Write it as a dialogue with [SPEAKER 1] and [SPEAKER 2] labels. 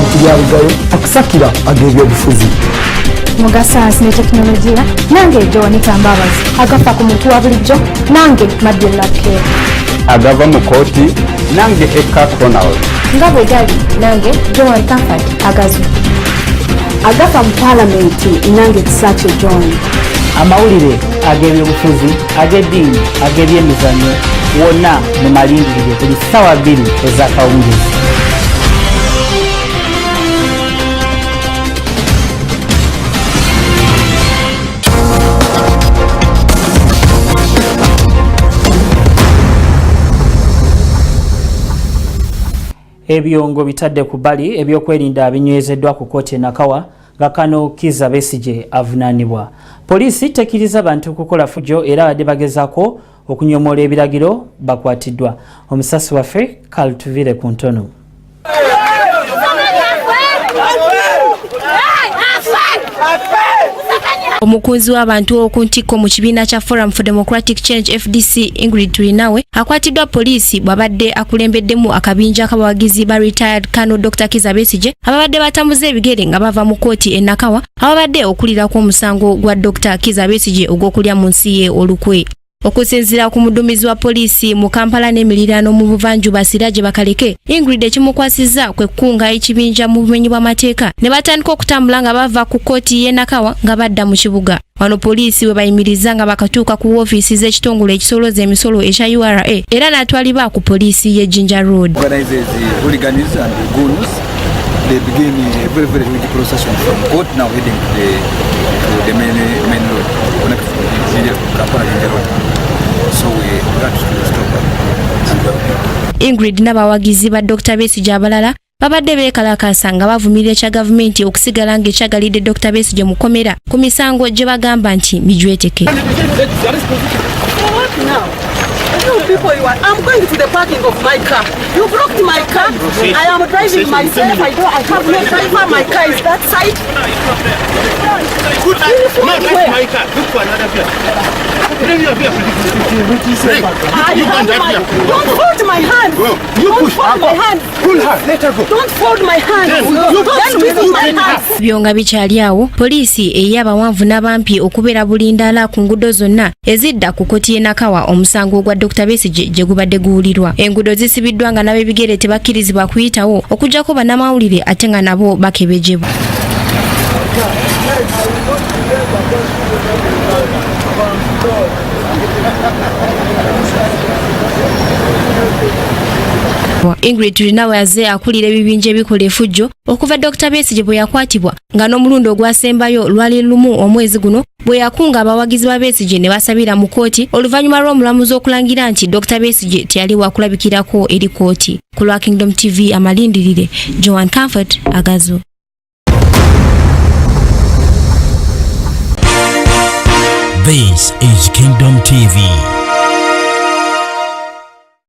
[SPEAKER 1] kkooti ya Bugayo akusakira ag'ebyobufuzi.
[SPEAKER 2] Muga sayansi ne tekinologiya nange Joan Tambabazi agafa ku muntu wa bulijjo nange Madiel Lakke
[SPEAKER 3] agava mu kkooti nange Eka Cronal
[SPEAKER 2] nga bwe gali nange Joan Comfort Agazu
[SPEAKER 4] agafa mu paalamenti nange Kisaakye John.
[SPEAKER 5] Amawulire ag'ebyobufuzi ag'eddiini ag'ebyemizannyo wonna mu malindirire buli ssaawa 2 ez'akawungeezi. Ebyongo bitadde ku bbali ebyokwerinda binywezeddwa ku kkooti Nakawa nga Kano Kizza Besigye avunaanibwa. Poliisi tekkiriza bantu kukola fujo era badde bagezaako okunyomoola ebiragiro bakwatiddwa. Omusasi waffe Kaltuvire ku ntono.
[SPEAKER 6] Omukunzi w'abantu okuntikko mu kibiina kya Forum for Democratic Change FDC Ingrid Turinawe akwatiddwa poliisi bw'abadde akulembeddemu akabinja k'abawagizi ba retired Kano Dr. Kizza Besigye ababadde batambuza ebigere nga bava mu kkooti e Nakawa ababadde okulirako omusango gwa Dr. Kizza Besigye ogw'okulya mu nsi ye olukwe. Okusinziira ku muduumizi wa poliisi mu Kampala n'emiriraano mu buvanjuba Siraje Bakaleke, Ingrid ekimukwasizza kwe kkunga ekibinja mu bumenyi bw'amateeka ne batandika okutambula nga bava ku kkooti y'e Nakawa nga badda mu kibuga. Wano poliisi we bayimiriza nga bakatuuka ku woofiisi z'ekitongole ekisolooza emisolo ekya URA era n'atwalibwa ku poliisi y'e Jinja Road.
[SPEAKER 7] They begin a very huge procession from court now heading to the main road connect from Kampala Jinja Road. So we got to stop that.
[SPEAKER 6] Ingrid n'abawagizi ba Dr. Besigye abalala babadde beekalakaasa nga bavumirira ekya gavumenti okusigala ng'ekyagalidde Dr. Besigye mu kkomera ku misango gye bagamba nti mijweteke.
[SPEAKER 4] I'm going to the parking of my car. You blocked my car. I am driving myself. I have no driver. My car is that side.
[SPEAKER 8] My car. Look for another place.
[SPEAKER 4] Don't hold my hand.
[SPEAKER 8] You push
[SPEAKER 4] my hand.
[SPEAKER 8] Pull her. Let her go.
[SPEAKER 4] Don't hold my hand. Don't twist my hand.
[SPEAKER 6] Byonga bikyali awo poliisi eyabawanvu n'abampi okubeera bulindaala ku nguudo zonna ezidda ku kkooti y'e Nakawa omusango gwa Dr. Besigye gye gubadde guwulirwa. Enguudo zisibiddwa nga n'ab'ebigere tebakkirizibwa kuyitawo okuggyako bannamawulire ate nga nabo bakebejebwa. Ingrid Turinawe yazze akulira ebibinja ebikola effujjo okuva Dr. Besigye bwe yakwatibwa nga n'omulundi ogwasembayo lwali lumu omwezi guno bwe yakunga abawagizi ba Besigye ne basabira mu kkooti oluvannyuma lw'omulamuzi okulangira nti Dr. Besigye teyali wakulabikirako eri kkooti. Ku lwa Kingdom TV amalindirire Joan Comfort Agazu.
[SPEAKER 9] This is Kingdom TV.